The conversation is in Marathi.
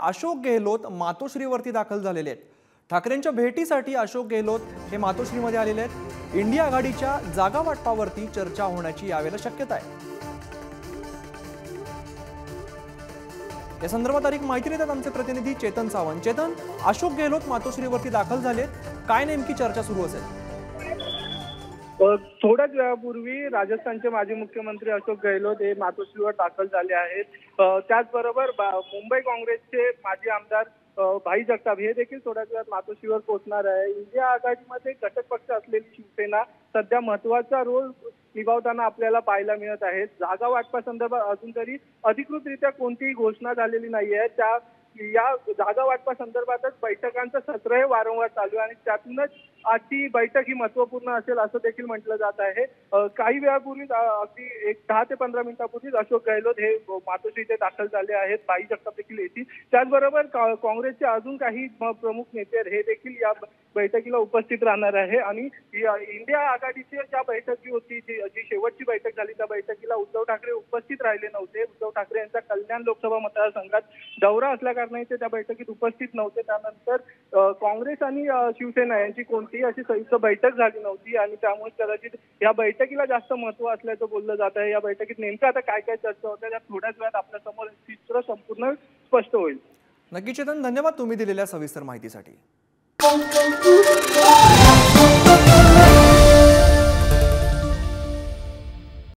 अशोक गेहलोत मातोश्रीवरती दाखल झालेले आहेत। ठाकरेंच्या भेटीसाठी अशोक गेहलोत हे मातोश्रीमध्ये आलेले आहेत। इंडिया आघाडीच्या जागा वाटपावरती चर्चा होण्याची यावेळेला शक्यता आहे। या संदर्भात अधिक माहिती देतात आमचे प्रतिनिधी चेतन सावंत। चेतन, अशोक गेहलोत मातोश्रीवरती दाखल झालेत, काय नेमकी चर्चा सुरू असेल? थोड्याच वेळापूर्वी राजस्थानचे माजी मुख्यमंत्री अशोक गेहलोत हे मातोश्रीवर दाखल झाले आहेत। त्याचबरोबर मुंबई काँग्रेसचे माजी आमदार भाई जगताप हे देखील थोड्याच वेळात मातोश्रीवर पोहोचणार आहे। इंडिया आघाडीमध्ये घटक पक्ष असलेली शिवसेना सध्या महत्त्वाचा रोल निभावताना आपल्याला पाहायला मिळत आहे। जागा वाटपा संदर्भात अजून तरी अधिकृतरित्या कोणतीही घोषणा झालेली नाहीये। या जागा वाटपा संदर्भातच बैठकांचं सत्र हे वारंवार चालू आहे आणि त्यातूनच आजची बैठक ही महत्त्वपूर्ण असेल असं देखील म्हटलं जात आहे। काही वेळापूर्वी अगदी 10 ते 15 मिनिटांपूर्वीच अशोक गेहलोत हे मातोश्री इथे दाखल झाले आहेत। भाई जगताप देखील येतील। त्याचबरोबर काँग्रेसचे अजून काही प्रमुख नेते हे देखील या बैठकीला उपस्थित राहणार आहे आणि इंडिया आघाडीची ज्या बैठकी होती जी शेवटची बैठक झाली त्या बैठकीला उद्धव ठाकरे उपस्थित राहिले नव्हते। उद्धव ठाकरे यांचा कल्याण लोकसभा मतदारसंघात दौरा असल्याकारणाने ते त्या बैठकीत उपस्थित नव्हते। त्यानंतर काँग्रेस आणि शिवसेना यांची कोणतीही अशी संयुक्त बैठक झाली नव्हती आणि त्यामुळे कदाचित या बैठकीला जास्त महत्त्व असल्याचं बोललं जात आहे। या बैठकीत नेमकं आता काय काय चर्चा होत्या त्या थोड्याच वेळात आपल्या समोर चित्र संपूर्ण स्पष्ट होईल। नक्की चेतन, धन्यवाद तुम्ही दिलेल्या सविस्तर माहितीसाठी।